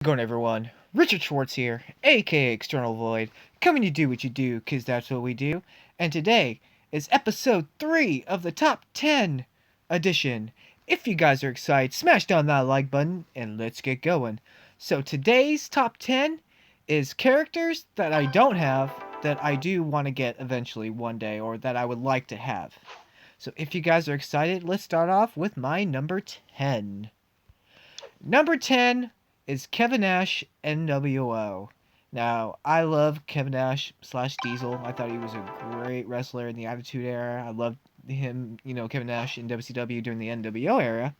Going everyone, Richard Schwartz here, aka External Void, coming to do what you do, cause that's what we do. And today is episode 3 of the Top 10 edition. If you guys are excited, smash down that like button and let's get going. So today's top 10 is characters that I don't have that I do want to get eventually one day, or that I would like to have. So if you guys are excited, let's start off with my number 10. Number 10 is Kevin Nash NWO. Now, I love Kevin Nash slash Diesel. I thought he was a great wrestler in the Attitude Era. I loved him, Kevin Nash in WCW during the NWO era.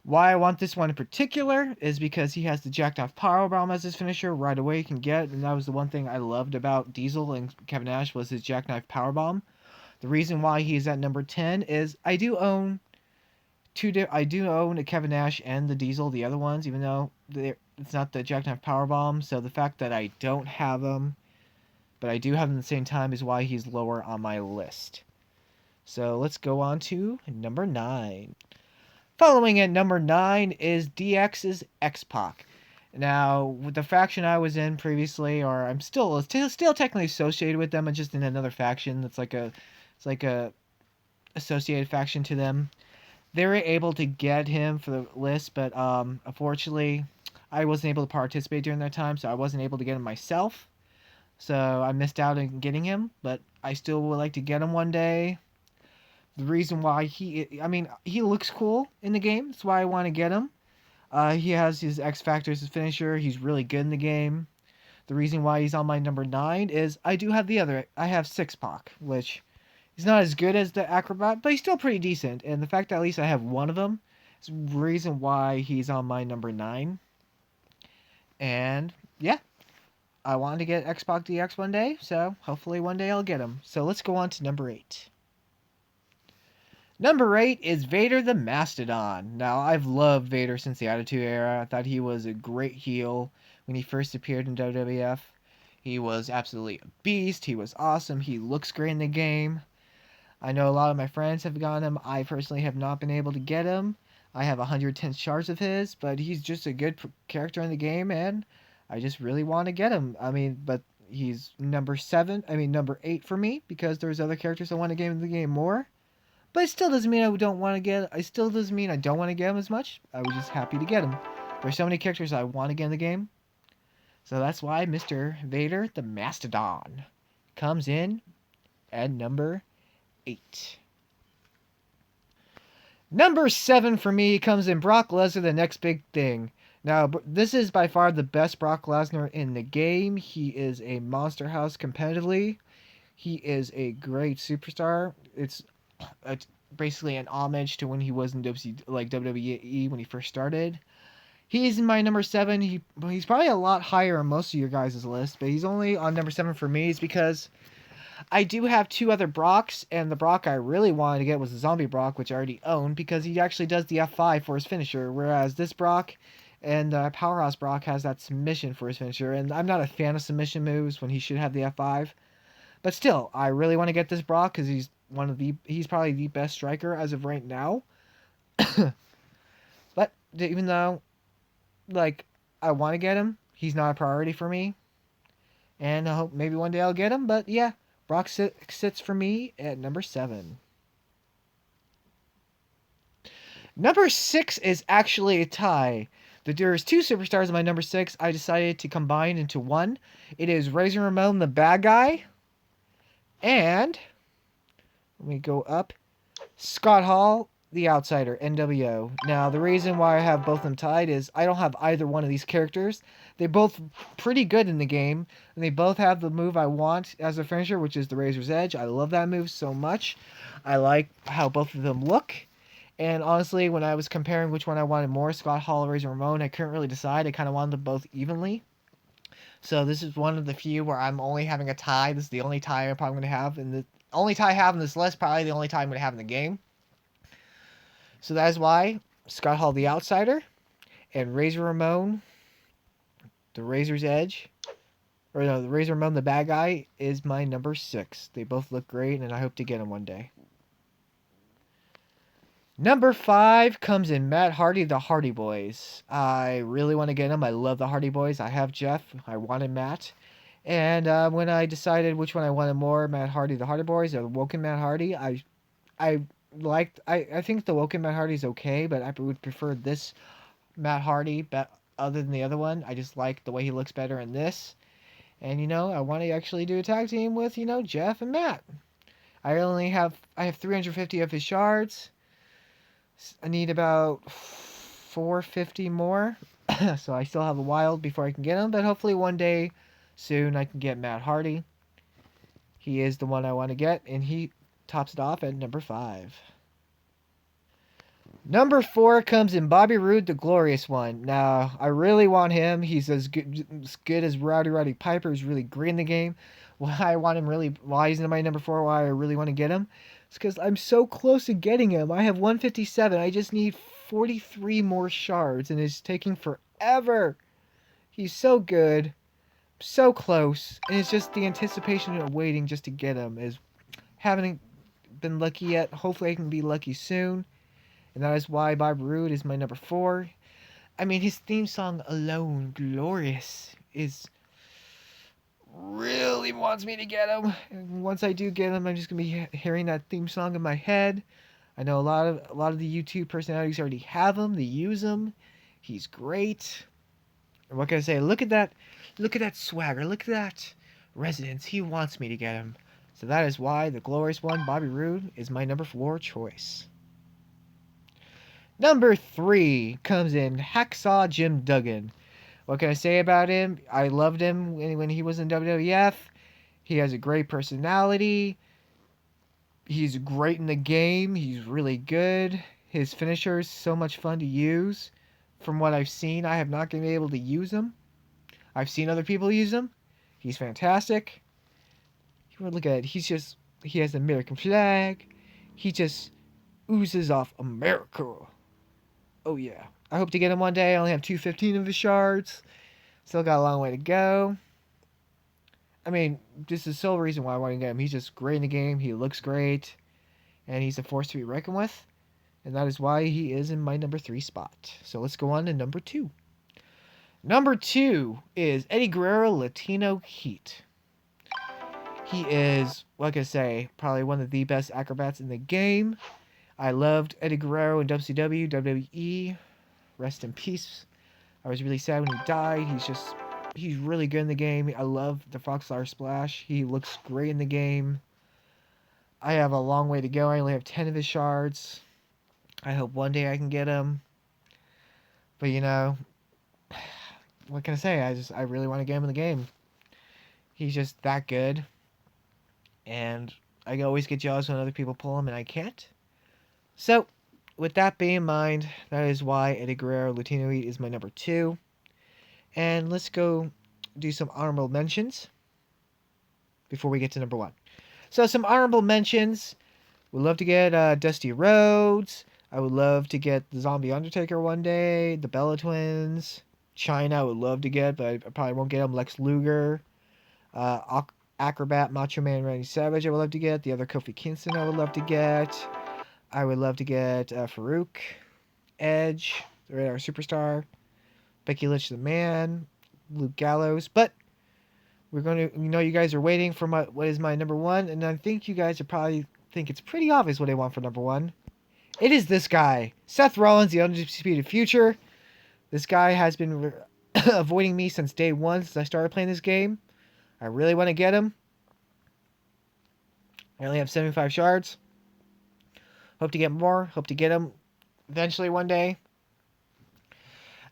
Why I want this one in particular is because he has the Jackknife Powerbomb as his finisher right away you can get, and that was the one thing I loved about Diesel and Kevin Nash was his Jackknife Powerbomb. The reason why he's at number 10 is I do own a Kevin Nash and the Diesel, the other ones, even though it's not the Jackknife Powerbomb. So the fact that I don't have them, but I do have them at the same time, is why he's lower on my list. So let's go on to number 9. Following at number 9 is DX's X-Pac. Now, with the faction I was in previously, or I'm still technically associated with them, I'm just in another faction that's like a associated faction to them. They were able to get him for the list, but unfortunately, I wasn't able to participate during that time, so I wasn't able to get him myself. So I missed out on getting him, but I still would like to get him one day. The reason why he looks cool in the game. That's why I want to get him. He has his X Factor as his finisher. He's really good in the game. The reason why he's on my number 9 is I have Six-Pac, which he's not as good as the Acrobat, but he's still pretty decent. And the fact that at least I have one of them is the reason why he's on my number 9. And yeah, I wanted to get X-Pac DX one day, so hopefully one day I'll get him. So let's go on to number 8. Number 8 is Vader the Mastodon. Now, I've loved Vader since the Attitude Era. I thought he was a great heel when he first appeared in WWF. He was absolutely a beast. He was awesome. He looks great in the game. I know a lot of my friends have gotten him. I personally have not been able to get him. I have 110 shards of his, but he's just a good character in the game, and I just really want to get him. But he's number 8 for me, because there's other characters I want to get in the game more. But it still doesn't mean I don't want to get him as much. I was just happy to get him. There's so many characters I want to get in the game. So that's why Mr. Vader the Mastodon comes in at number 8. Number 7 for me comes in Brock Lesnar, the next big thing. Now, this is by far the best Brock Lesnar in the game. He is a monster house competitively. He is a great superstar. It's basically an homage to when he was in WWE when he first started. He's in my number 7. He's probably a lot higher on most of your guys' list, but he's only on number 7 for me. It's because I do have 2 other Brocks, and the Brock I really wanted to get was the Zombie Brock, which I already own, because he actually does the F5 for his finisher, whereas this Brock and Powerhouse Brock has that submission for his finisher, and I'm not a fan of submission moves when he should have the F5. But still, I really want to get this Brock because he's probably the best striker as of right now. But even though, I want to get him, he's not a priority for me. And I hope maybe one day I'll get him. But yeah, Brock sits for me at number 7. Number 6 is actually a tie. There's 2 superstars in my number 6 I decided to combine into one. It is Razor Ramon, the bad guy. And let me go up. Scott Hall, the outsider, NWO. Now, the reason why I have both of them tied is I don't have either one of these characters. They're both pretty good in the game, and they both have the move I want as a finisher, which is the Razor's Edge. I love that move so much. I like how both of them look. And honestly, when I was comparing which one I wanted more, Scott Hall or Razor Ramon, I couldn't really decide. I kind of wanted them both evenly. So this is one of the few where I'm only having a tie. This is the only tie I'm probably going to have. And the only tie I have in this list, probably the only tie I'm going to have in the game. So that is why Scott Hall, the outsider, and Razor Ramon, the Razor's Edge, the Razor Ramon, the bad guy, is my number 6. They both look great, and I hope to get them one day. Number 5 comes in Matt Hardy, the Hardy Boys. I really want to get him. I love the Hardy Boys. I have Jeff. I wanted Matt. And when I decided which one I wanted more, Matt Hardy, the Hardy Boys, or Woken Matt Hardy, I I think the Woken Matt Hardy is okay, but I would prefer this Matt Hardy other than the other one. I just like the way he looks better in this. And I want to actually do a tag team with, Jeff and Matt. I have 350 of his shards. I need about 450 more. So I still have a while before I can get him, but hopefully one day soon I can get Matt Hardy. He is the one I want to get, and he tops it off at number 5. Number 4 comes in Bobby Roode, the Glorious One. Now, I really want him. He's as good as Roddy Piper. He's really great in the game. Why he's in my number 4, why I really want to get him, it's because I'm so close to getting him. I have 157. I just need 43 more shards, and it's taking forever. He's so good, so close, and it's just the anticipation of waiting just to get him is haven't been lucky yet. Hopefully I can be lucky soon. And that is why Bob Roode is my number 4. I mean, his theme song alone, Glorious, is really wants me to get him. And once I do get him, I'm just gonna be hearing that theme song in my head. I know a lot of the YouTube personalities already have him. They use him. He's great. And what can I say? Look at that swagger. Look at that resonance. He wants me to get him. So that is why the Glorious One, Bobby Roode, is my number 4 choice. Number 3 comes in Hacksaw Jim Duggan. What can I say about him? I loved him when he was in WWF. He has a great personality. He's great in the game. He's really good. His finisher is so much fun to use. From what I've seen, I have not been able to use him. I've seen other people use him. He's fantastic. Look at it. He has the American flag. He just oozes off America. Oh yeah. I hope to get him one day. I only have 215 of his shards. Still got a long way to go. I mean, this is the sole reason why I want to get him. He's just great in the game. He looks great. And he's a force to be reckoned with. And that is why he is in my number 3 spot. So let's go on to number 2. Number 2 is Eddie Guerrero, Latino Heat. He is, like I say, probably one of the best acrobats in the game. I loved Eddie Guerrero in WCW, WWE. Rest in peace. I was really sad when he died. He's really good in the game. I love the Foxfire Splash. He looks great in the game. I have a long way to go. I only have 10 of his shards. I hope one day I can get him. But what can I say? I really want to get him in the game. He's just that good. And I always get jealous when other people pull him and I can't. So, with that being in mind, that is why Eddie Guerrero Latino Heat is my number 2. And let's go do some honorable mentions before we get to number 1. So, some honorable mentions. We'd love to get Dusty Rhodes. I would love to get the Zombie Undertaker one day. The Bella Twins. China I would love to get, but I probably won't get him. Lex Luger. Acrobat Macho Man Randy Savage I would love to get. The other Kofi Kingston I would love to get. I would love to get Farouk, Edge, the Radar Superstar, Becky Lynch the Man, Luke Gallows. But we're going to, you guys are waiting for what is my number 1, and I think you guys are probably think it's pretty obvious what I want for number 1. It is this guy, Seth Rollins, the Undisputed Future. This guy has been avoiding me since day 1, since I started playing this game. I really want to get him. I only have 75 shards. Hope to get more. Hope to get him eventually one day.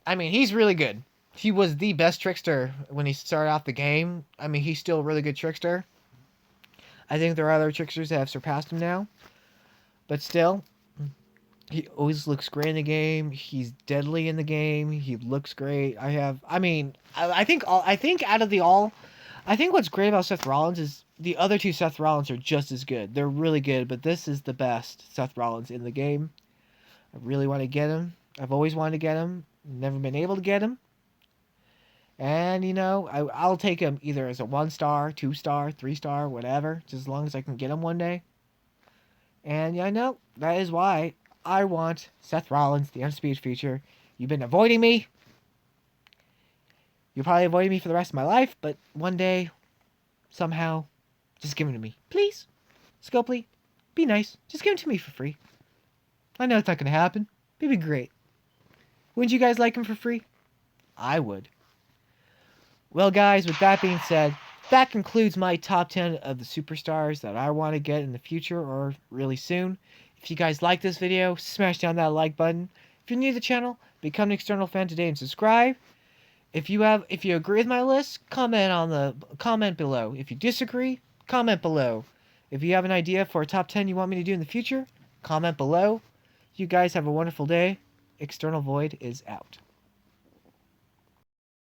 I mean, he's really good. He was the best trickster when he started off the game. I mean, he's still a really good trickster. I think there are other tricksters that have surpassed him now. But still, he always looks great in the game. He's deadly in the game. He looks great. I think what's great about Seth Rollins is the other 2 Seth Rollins are just as good. They're really good, but this is the best Seth Rollins in the game. I really want to get him. I've always wanted to get him. Never been able to get him. And, I'll take him either as a 1-star, 2-star, 3-star, whatever. Just as long as I can get him one day. And, that is why I want Seth Rollins, the Undisputed Future. You've been avoiding me. You'll probably avoid me for the rest of my life, but one day, somehow, just give him to me. Please. Scopely, be nice. Just give him to me for free. I know it's not going to happen. It'd be great. Wouldn't you guys like him for free? I would. Well, guys, with that being said, that concludes my top 10 of the superstars that I want to get in the future or really soon. If you guys like this video, smash down that like button. If you're new to the channel, become an external fan today and subscribe. If you agree with my list, comment below. If you disagree, comment below. If you have an idea for a top 10 you want me to do in the future, comment below. You guys have a wonderful day. External Void is out.